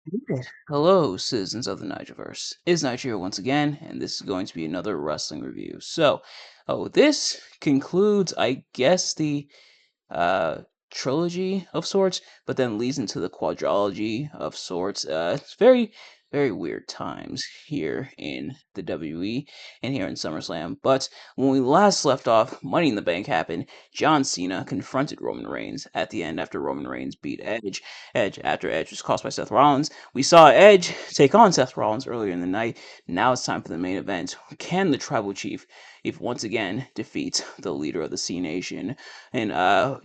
Good. Hello, citizens of the Nigelverse. It's Nigel here once again, and this is going to be another wrestling review. This concludes, I guess, the uh, trilogy of sorts, but then leads into the quadrology of sorts. It's very weird times here in the WWE and here in SummerSlam. But when we last left off, Money in the Bank happened. John Cena confronted Roman Reigns at the end after Roman Reigns beat Edge. Edge after Edge was cost by Seth Rollins. We saw Edge take on Seth Rollins earlier in the night. Now it's time for the main event. Can the Tribal Chief, if once again defeat the leader of the C Nation? And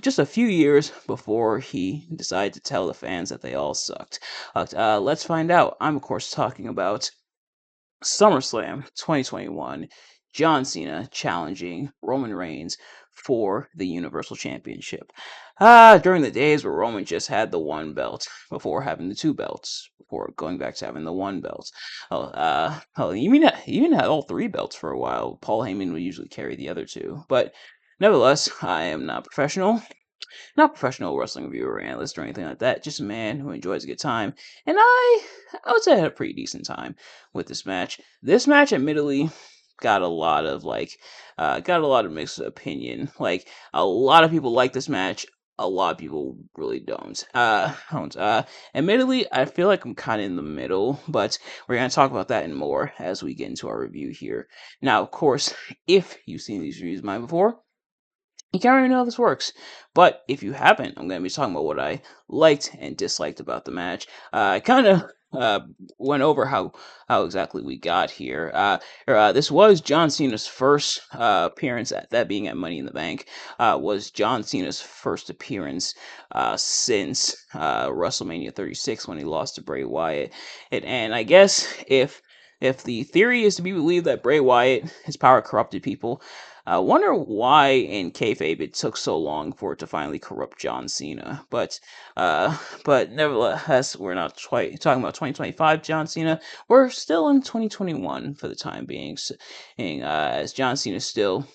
just a few years before he decided to tell the fans that they all sucked. Let's find out. I'm, of course, talking about SummerSlam 2021. John Cena challenging Roman Reigns for the Universal Championship. During the days where Roman just had the one belt before having the two belts, before going back to having the one belt. He even had all three belts for a while. Paul Heyman would usually carry the other two. But nevertheless, I am not professional wrestling reviewer or analyst or anything like that. Just a man who enjoys a good time, and I would say I had a pretty decent time with this match. This match, admittedly, got a lot of mixed opinion. Like a lot of people like this match. A lot of people really don't. Don't. Admittedly, I feel like I'm kind of in the middle, but we're gonna talk about that and more as we get into our review here. Now, of course, if you've seen these reviews of mine before, you can't really know how this works. But if you haven't, I'm going to be talking about what I liked and disliked about the match. I kind of went over how exactly we got here. This was John Cena's first appearance, at that being at Money in the Bank. Was John Cena's first appearance since WrestleMania 36 when he lost to Bray Wyatt. And I guess if the theory is to be believed that Bray Wyatt, his power corrupted people, I wonder why in kayfabe it took so long for it to finally corrupt John Cena. But nevertheless, we're not talking about 2025 John Cena. We're still in 2021 for the time being, as John Cena is still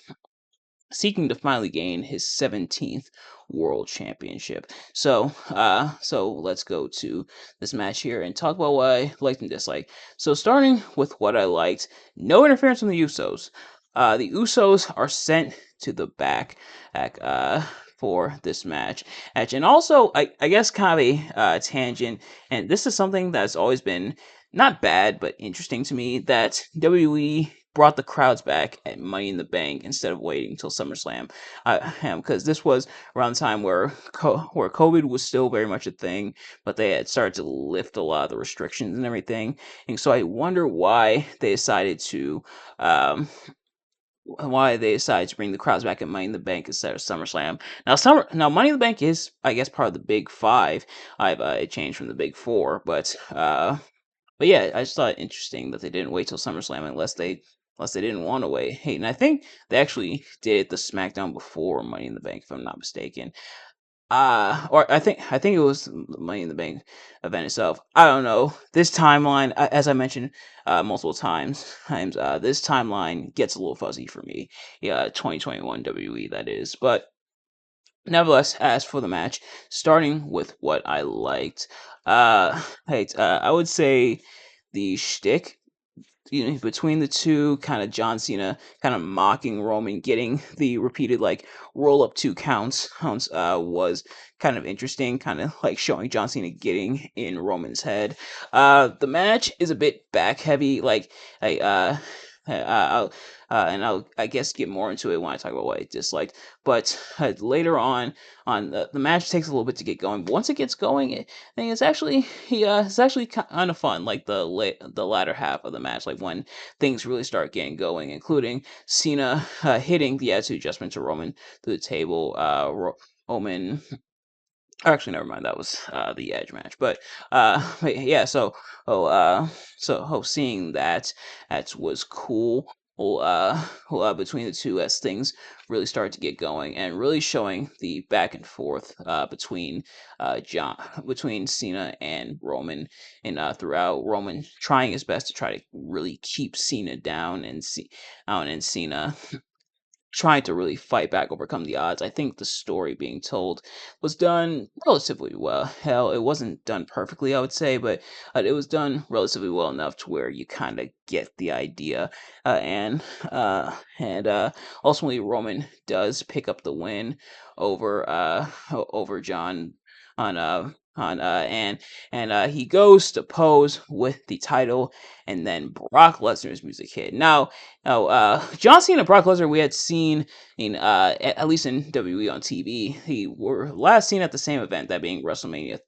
seeking to finally gain his 17th World Championship. So let's go to this match here and talk about what I liked and disliked. So starting with what I liked, no interference from the Usos. The Usos are sent to the back for this match. And also, I guess kind of a tangent, and this is something that's always been not bad, but interesting to me, that WWE brought the crowds back at Money in the Bank instead of waiting until SummerSlam. Because this was around the time where where COVID was still very much a thing, but they had started to lift a lot of the restrictions and everything. And so I wonder um, why they decided to bring the crowds back at Money in the Bank instead of SummerSlam. Now Money in the Bank is, I guess, part of the Big Five. It changed from the Big Four, but yeah, I just thought it interesting that they didn't wait till SummerSlam unless they didn't want to wait. Hey, and I think they actually did the SmackDown before Money in the Bank, if I'm not mistaken. Or I think it was the Money in the Bank event itself. I don't know. This timeline, as I mentioned multiple times, this timeline gets a little fuzzy for me. Yeah, 2021 WWE that is, but. Nevertheless, as for the match, starting with what I liked, I would say the shtick, between the two, kind of John Cena kind of mocking Roman, getting the repeated like roll up two counts, was kind of interesting, kind of like showing John Cena getting in Roman's head. The match is a bit back heavy, like I'll and I guess get more into it when I talk about what I disliked. But later on the match takes a little bit to get going. But once it gets going, I think it's actually kind of fun. Like the latter half of the match, like when things really start getting going, including Cena hitting the attitude adjustment to Roman through the table. Roman. Actually, never mind. That was the Edge match. But yeah. Seeing that was cool. Between the two, as things really started to get going and really showing the back and forth between Cena and Roman, and throughout Roman trying his best to try to really keep Cena down, and Cena trying to really fight back, overcome the odds. I think the story being told was done relatively well. Hell, it wasn't done perfectly, I would say, but it was done relatively well enough to where you kind of get the idea. And ultimately, Roman does pick up the win over John on he goes to pose with the title, and then Brock Lesnar's music hit. Now, John Cena and Brock Lesnar we had seen in at least in WWE on TV. He were last seen at the same event, that being WrestleMania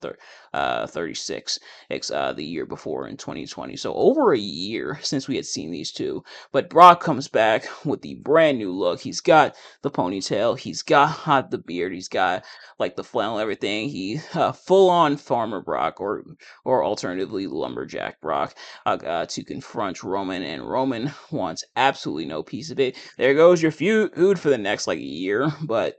36, the year before in 2020. So over a year since we had seen these two. But Brock comes back with the brand new look. He's got the ponytail, he's got the beard, he's got like the flannel, and everything. He full on Farmer Brock, or alternatively Lumberjack Brock, to confront Roman, and Roman wants absolutely no piece of it. There goes your feud for the next like year, but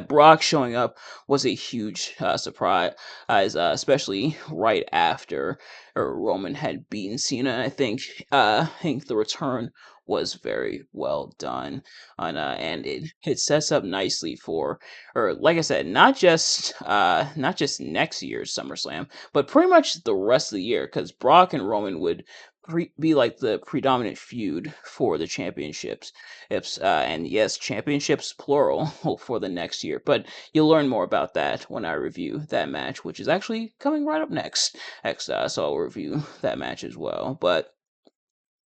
Brock showing up was a huge surprise, especially right after Roman had beaten Cena. I think the return was very well done, and it sets up nicely for, or like I said, not just next year's SummerSlam, but pretty much the rest of the year, because Brock and Roman would be like the predominant feud for the championships. And yes, championships plural for the next year. But you'll learn more about that when I review that match, which is actually coming right up next. So I'll review that match as well. But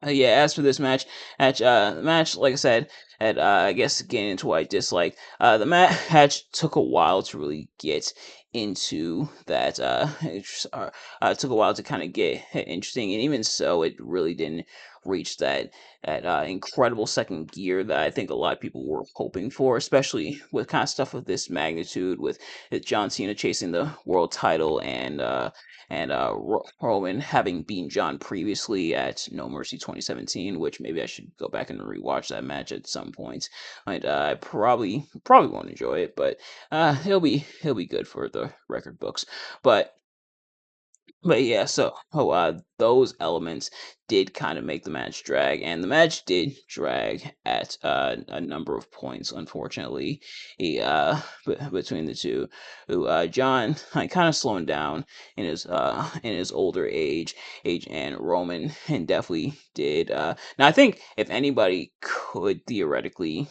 yeah, as for this the match, like I said, I guess getting into what I dislike, the match took a while to really get into that. It took a while to kind of get interesting, and even so, it really didn't reach that incredible second gear that I think a lot of people were hoping for, especially with kind of stuff of this magnitude, with John Cena chasing the world title, and Roman having beaten John previously at No Mercy 2017, which maybe I should go back and rewatch that match at some point. And I probably won't enjoy it, but he'll be good for the record books. But yeah, so those elements did kind of make the match drag, and the match did drag at a number of points. Unfortunately, between the two, John kind of slowing down in his older age, and Roman and definitely did. Now, I think if anybody could theoretically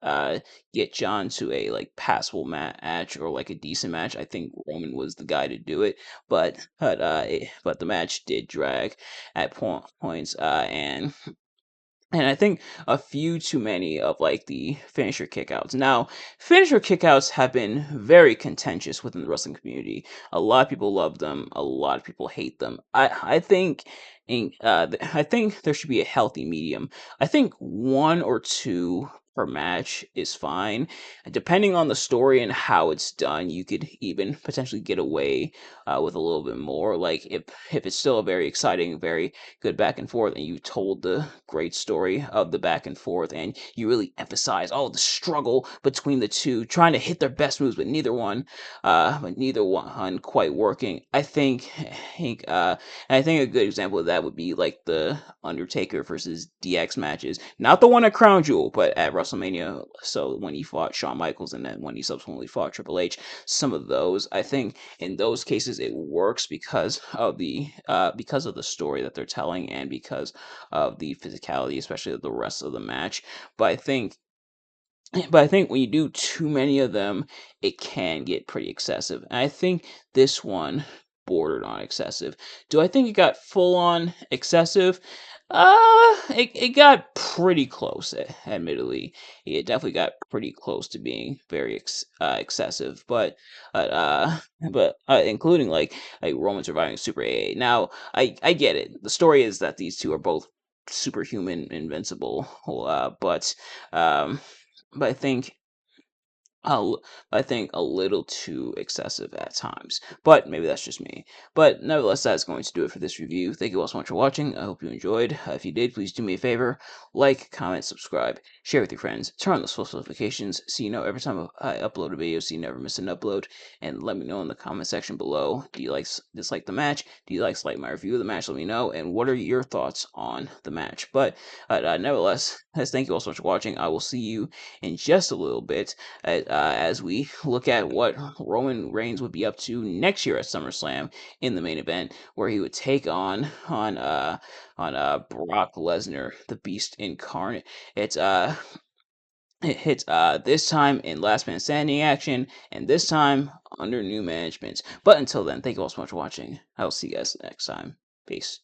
uh get John to a like passable match, or like a decent match, I think Roman was the guy to do it. But the match did drag at points, and I think a few too many of like the finisher kickouts. Now, finisher kickouts have been very contentious within the wrestling community. A lot of people love them. A lot of people hate them. I think there should be a healthy medium. I think one or two per match is fine. Depending on the story and how it's done, you could even potentially get away with a little bit more. Like if it's still a very exciting, very good back and forth, and you told the great story of the back and forth, and you really emphasize all the struggle between the two trying to hit their best moves, but neither one quite working. I think a good example of that would be like the Undertaker versus DX matches, not the one at Crown Jewel, but at WrestleMania. So when he fought Shawn Michaels, and then when he subsequently fought Triple H, some of those, I think in those cases it works because of the story that they're telling, and because of the physicality, especially of the rest of the match. But I think when you do too many of them, it can get pretty excessive. And I think this one bordered on excessive. Do I think it got full on excessive? It got pretty close, admittedly. It definitely got pretty close to being very excessive, but uh, but including like Roman surviving Super AA. Now, I get it. The story is that these two are both superhuman, invincible, but um, but I think I think a little too excessive at times, but maybe that's just me. But nevertheless, that's going to do it for this review. Thank you all so much for watching. I hope you enjoyed. If you did, please do me a favor: like, comment, subscribe, share with your friends, turn on those post notifications so you know every time I upload a video, so you never miss an upload. And let me know in the comment section below: do you dislike the match? Do you like my review of the match? Let me know. And what are your thoughts on the match? But nevertheless, thank you all so much for watching. I will see you in just a little bit as we look at what Roman Reigns would be up to next year at SummerSlam in the main event, where he would take on Brock Lesnar, the Beast incarnate. It's it hits this time in last man standing action, and this time under new management. But until then, thank you all so much for watching. I will see you guys next time. Peace.